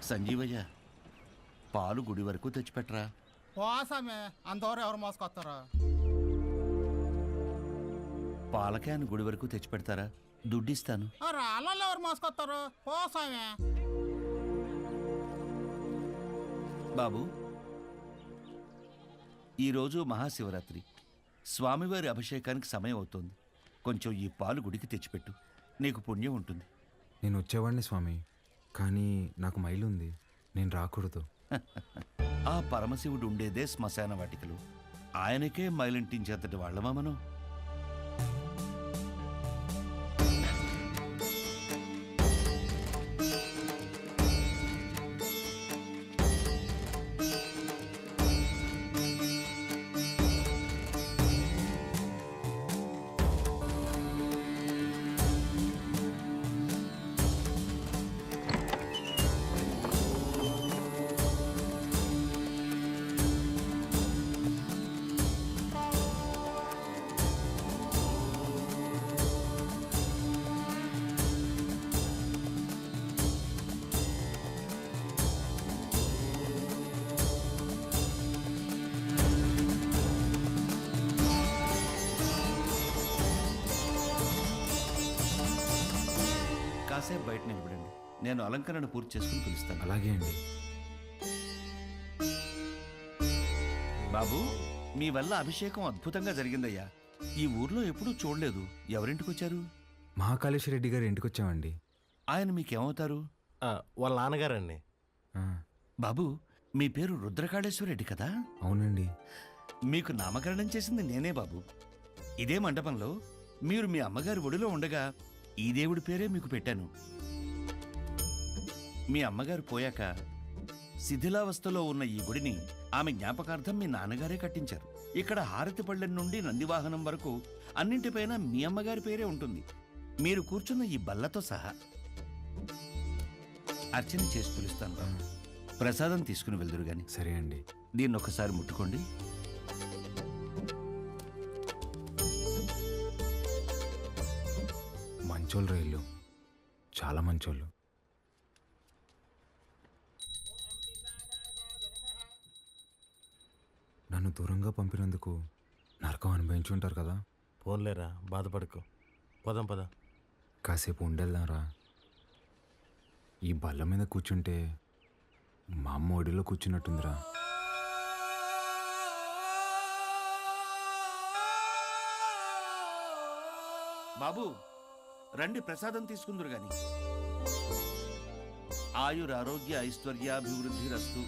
సంజీవయ్య, పాలు గుడి వరకు తెచ్చిపెట్టరా. పోసామే, అంతవరకు ఎవరు మోసుకొస్తారా? పాల క్యాన్ గుడి వరకు తెచ్చిపెడతారా? దుడ్డిస్తాను. రాళ్ళలో ఎవరు మోసుకొస్తారు? పోసామే. బాబు, ఈరోజు మహాశివరాత్రి, స్వామివారి అభిషేకానికి సమయం అవుతోంది. కొంచెం ఈ పాలు గుడికి తెచ్చిపెట్టు, నీకు పుణ్యం ఉంటుంది. నేను వచ్చేవాడిని స్వామి, కానీ నాకు మైలుంది, నేను రాకూడదు. ఆ పరమశివుడు ఉండేదే శ్మశాన వాటికలు. ఆయనకే మైలింటించేంతటి వాళ్ళమా మనం? కాసేపు బయట నిలబడండి, నేను అలంకరణ పూర్తి చేసుకుని పిలుస్తాను. అలాగే అండి. బాబు, మీ వల్ల అభిషేకం అద్భుతంగా జరిగిందయ్యా. ఈ ఊర్లో ఎప్పుడూ చూడలేదు. ఎవరింటికి వచ్చారు? మహాకాళేశ్వర రెడ్డి గారి ఇంటికి వచ్చామండి. ఆయన మీకేమవుతారు? వాళ్ళ నాన్నగారండి. బాబు, మీ పేరు రుద్రకాళేశ్వర రెడ్డి కదా? అవునండి. మీకు నామకరణం చేసింది నేనే బాబు. ఇదే మండపంలో మీరు మీ అమ్మగారి ఒడిలో ఉండగా ఈ దేవుడి పేరే మీకు పెట్టాను. మీ అమ్మగారు పోయాక శిథిలావస్థలో ఉన్న ఈ గుడిని ఆమె జ్ఞాపకార్థం మీ నాన్నగారే కట్టించారు. ఇక్కడ హారతి పళ్ళెం నుండి నందివాహనం వరకు అన్నింటిపైన మీ అమ్మగారి పేరే ఉంటుంది, మీరు కూర్చున్న ఈ బల్లతో సహా. అర్చన చేసి పిలుస్తాను బాబు. ప్రసాదం తీసుకుని వెళ్దురు గాని. సరే అండి. దీన్ని ఒకసారి ముట్టుకోండి. మంచోళ్ళు రైళ్ళు, చాలా మంచోళ్ళు. నన్ను దూరంగా పంపినందుకు నరకం అనుభవించి ఉంటారు కదా. ఫోన్లేరా, బాధపడుకో. పదం పద. కాసేపు ఉండేద్దాంరా. ఈ బల్ల మీద కూర్చుంటే మా అమ్మ ఒడిలో కూర్చున్నట్టుందిరా. బాబు, రండి, ప్రసాదం తీసుకుందరు గాని. ఆయురారోగ్య ఐశ్వర్యాభివృద్ధి రస్తు.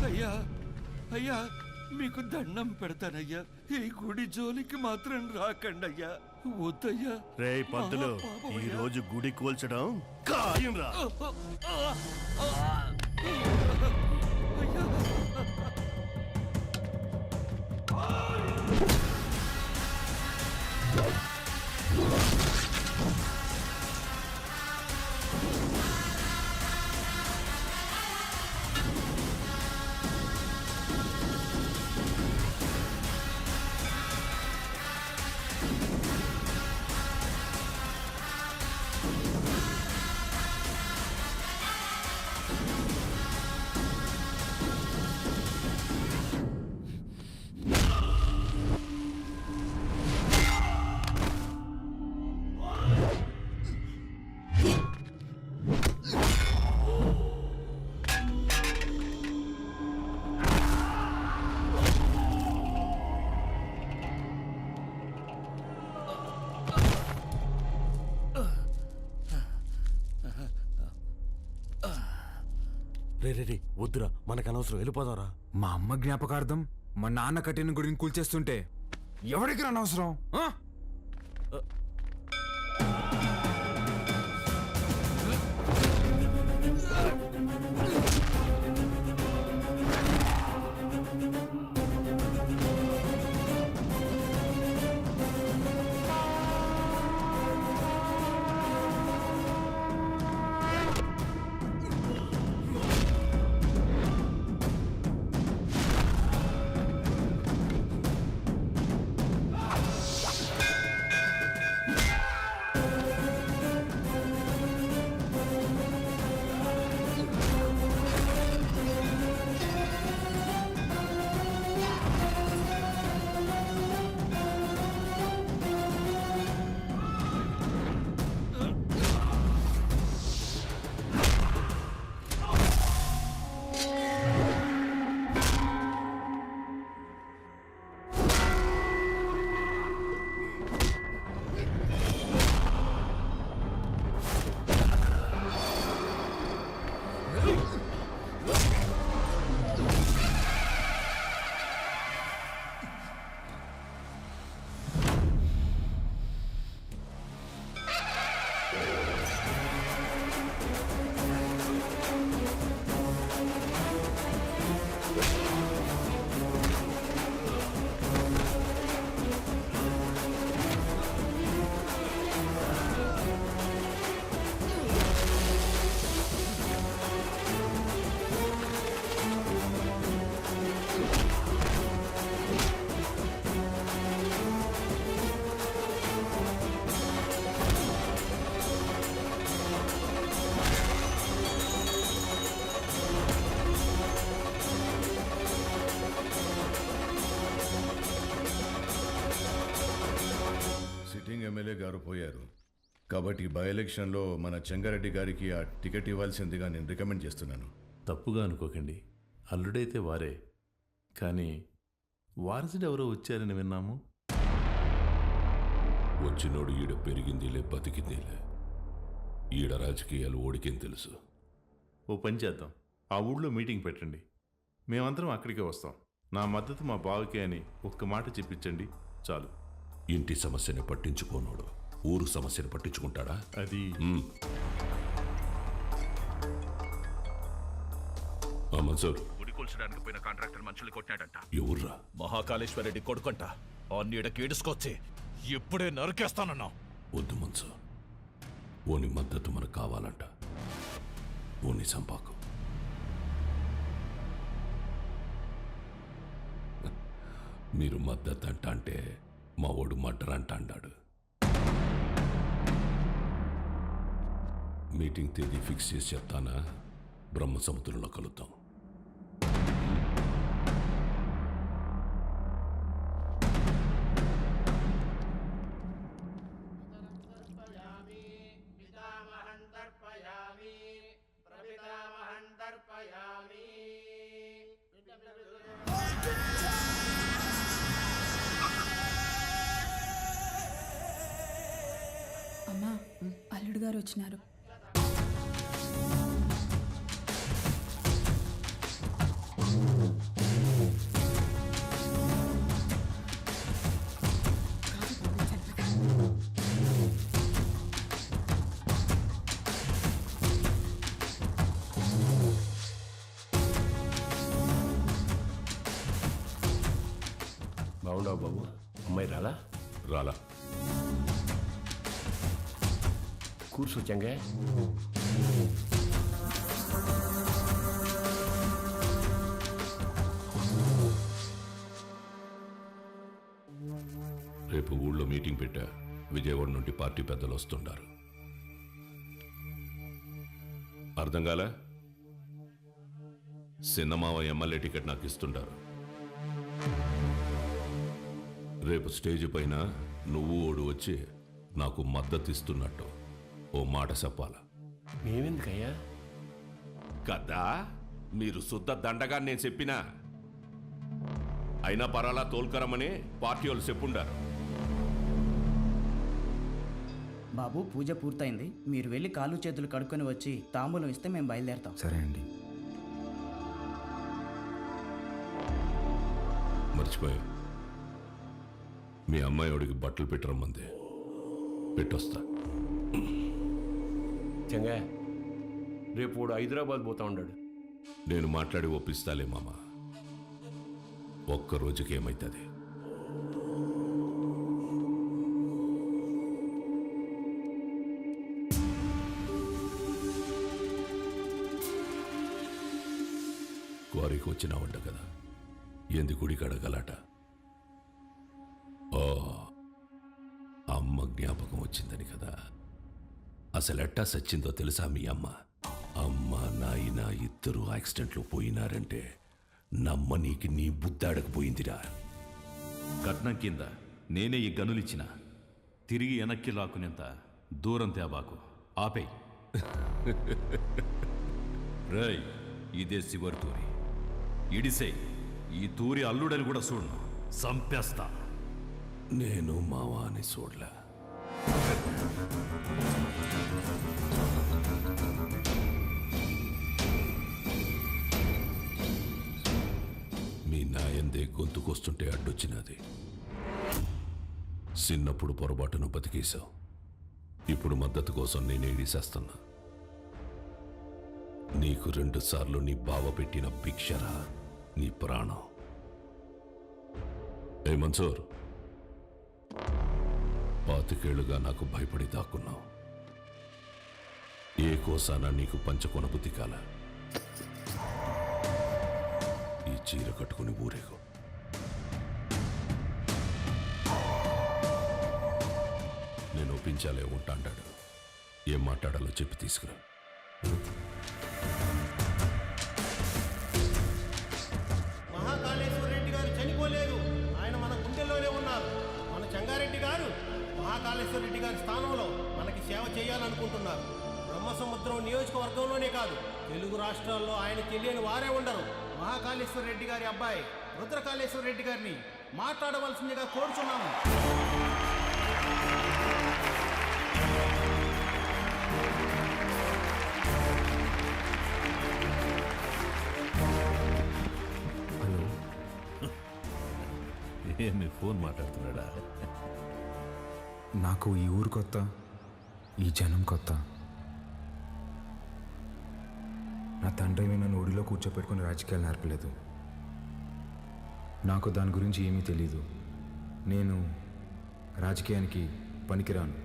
అయ్యా, అయ్యా, మీకు దండం పెడతానయ్యా, ఈ గుడి జోలికి మాత్రం రాకండయ్యా, వద్దయ్యా. రే పంతులు, ఈ రోజు గుడి కూల్చడం ఖాయం రా. రే రే రే, వద్దురా, మనకు అనవసరం, వెళ్ళిపోదాంరా. మా అమ్మ జ్ఞాపకార్థం మా నాన్న కట్టిన గుడిని కూల్చేస్తుంటే ఎవరికి అనవసరం? గారు పోయారు కాబట్టి బై ఎలక్షన్లో మన చెంగారెడ్డి గారికి ఆ టికెట్ ఇవ్వాల్సిందిగా నేను రికమెండ్ చేస్తున్నాను. తప్పుగా అనుకోకండి, అల్లుడైతే వారే, కానీ వారసుడు ఎవరో వచ్చారని విన్నాము. వచ్చినోడు ఈడ పెరిగిందిలే బతికిందిలే. ఈడ రాజకీయాలు ఓడికేం తెలుసు. ఓ పని చేద్దాం, ఆ ఊళ్ళో మీటింగ్ పెట్టండి, మేమందరం అక్కడికే వస్తాం. నా మద్దతు మా బావకే అని ఒక్క మాట చెప్పించండి చాలు. ఇంటి సమస్యని పట్టించుకోనోడు ఊరు సమస్యను పట్టించుకుంటాడా? అది మన్సూర్, గుడి కూల్చడానికి పోయిన కాంట్రాక్టర్ మనుషులు కొట్టినాడంట. ఎవర్రా? మహాకాళేశ్వరరెడ్డి కొడుకంట. ఆ నీడకి ఏడుసుకొచ్చి ఇప్పుడే నరికేస్తానన్నా. వద్దు మన్సూర్, ఓని మద్దతు మనకు కావాలంట. ఓని సంపాకు. మీరు మద్దతు అంట అంటే మా ఓడు మడ్డర్ అంట అన్నాడు. మీటింగ్ తేదీ ఫిక్స్ చేసి చెప్తానా? బ్రహ్మ సముద్రంలో కలుద్దాం. అమ్మా, అల్లుడు గారు వచ్చినారు. బాగుండవు బాబు, అమ్మాయి రాలా? రాలా? కూర్చోచ్చంగా. రేపు ఊళ్ళో మీటింగ్ పెట్టా. విజయవాడ నుండి పార్టీ పెద్దలు వస్తుండారు. అర్థం కాలే? సిన్నమావ ఎమ్మెల్యే టికెట్ నాకు ఇస్తుంటారు. రేపు స్టేజ్ పైన నువ్వు ఓడు వచ్చి నాకు మద్దతు ఇస్తున్నట్టు ఓ మాట చెప్పాలా? మేమెందుకయ్యా? కదా మీరు శుద్ధ దండగా నేను చెప్పినా అయినా పరాలా తోల్కరమని పార్టీ వాళ్ళు చెప్పుండారు. బాబు, పూజ పూర్తయింది. మీరు వెళ్ళి కాళ్ళు చేతులు కడుక్కొని వచ్చి తాంబూలం ఇస్తే మేము బయలుదేరుతాం. సరే అండి. మర్చిపోయా, మీ అమ్మాయి వాడికి బట్టలు పెట్టరమ్మంది. పెట్టొస్తా. చెంగా, రేపు వాడు హైదరాబాద్ పోతా ఉన్నాడు. నేను మాట్లాడి ఒప్పిస్తాలే మామ. ఒక్క రోజుకి ఏమైతుంది? క్వారీకి వచ్చినావంట కదా, ఏంది గుడి కడగలాట? ఓ, అమ్మ జ్ఞాపకం వచ్చిందని కదా. అసలెట్టా సచ్చిందో తెలుసా మీ అమ్మ? అమ్మ నాయన ఇద్దరు యాక్సిడెంట్లో పోయినారంటే నమ్మనీకి నీ బుద్ధాడకపోయిందిరా. కట్నం కింద నేనే ఈ గనులిచ్చిన, తిరిగి వెనక్కి లాక్కునేంత దూరం తేబాకు. ఆపే. రై, ఇదే శివరి తూరి. ఇడిసే, ఈ తూరి అల్లుడని కూడా చూడను, సంపేస్తా. నేను మావాని చూడలే. మీ నాయందే గొంతుకొస్తుంటే అడ్డొచ్చినది. చిన్నప్పుడు పొరపాటును బతికేశావు. ఇప్పుడు మద్దతు కోసం నేను ఏడిసేస్తున్నా. నీకు 2 సార్లు నీ బావ పెట్టిన భిక్షరా నీ ప్రాణం. ఏ మన్సూర్, 25 నాకు భయపడి దాక్కున్నావు. ఏ కోసాన నీకు పంచకొన బుద్ధి కాల? ఈ చీర కట్టుకుని ఊరేగు. నేను ఒప్పించాలే ఉంటాడాడు. ఏం మాట్లాడాలో చెప్పి తీసుకురా. మహాకాళేశ్వర రెడ్డి గారు చనిపోలేదు, ఆయన మన గుండెల్లోనే ఉన్నారు. మన చెంగారెడ్డి గారు మహాకాళేశ్వర రెడ్డి గారి స్థానంలో మనకి సేవ చేయాలనుకుంటున్నారు. బ్రహ్మసముద్రం నియోజకవర్గంలోనే కాదు, తెలుగు రాష్ట్రాల్లో ఆయన తెలియని వారే ఉండరు. మహాకాళేశ్వర రెడ్డి గారి అబ్బాయి రుద్రకాళేశ్వర రెడ్డి గారిని మాట్లాడవలసిందిగా కోరుచున్నాము. హలో. ఏమి ఫోన్ మాట్లాడుతున్నాడా? నాకు ఈ ఊరు కొత్త, ఈ జనం కొత్త. నా తండ్రి నన్ను ఒడిలో కూర్చోపెట్టుకుని రాజకీయాలు నేర్పలేదు. నాకు దాని గురించి ఏమీ తెలీదు. నేను రాజకీయానికి పనికిరాను.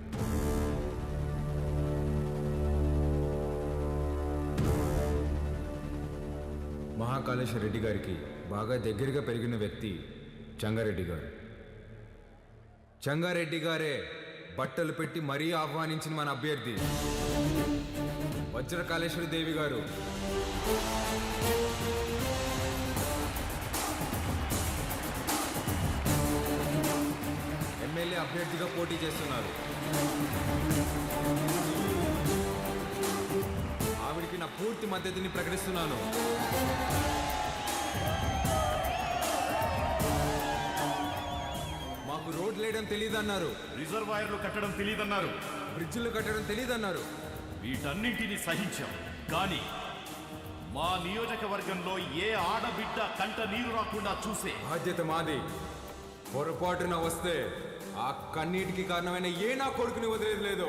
మహాకాళేశ్వర రెడ్డి గారికి బాగా దగ్గరగా పెరిగిన వ్యక్తి చంగారెడ్డి గారు. చంగారెడ్డి గారే బట్టలు పెట్టి మరీ ఆహ్వానించిన మన అభ్యర్థి వజ్రకాళేశ్వరి దేవి గారు. ఎమ్మెల్యే అభ్యర్థిగా పోటీ చేస్తున్నారు. ఆవిడికి నా పూర్తి మద్దతుని ప్రకటిస్తున్నాను. మాకు రోడ్లు వేయడం తెలియదన్నారు, రిజర్వాయర్లు కట్టడం తెలియదన్నారు, బ్రిడ్జిలు కట్టడం తెలియదన్నారు. వీటన్నింటినీ సహించాం. కానీ మా నియోజకవర్గంలో ఏ ఆడబిడ్డ కంట నీరు రాకుండా చూసే బాధ్యత మాది. పొరపాటున వస్తే ఆ కన్నీటికి కారణమైన ఏ నా కొడుకుని వదిలేదు లేదు.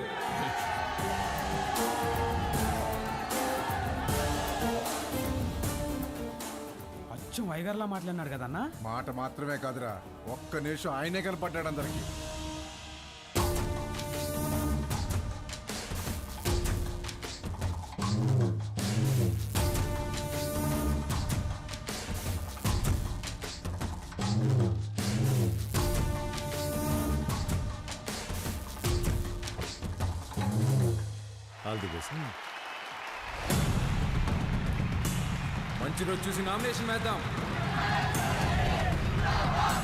అచ్చం వైగర్లా మాట్లాడినాడు కదన్నా. మాట మాత్రమే కాదురా, ఒక్క నిమిషం ఆయనే కనపడ్డాడు అందరికి. All the best. మంచి రోజు చూసి నామినేషన్ వేద్దాం. జిందాబాద్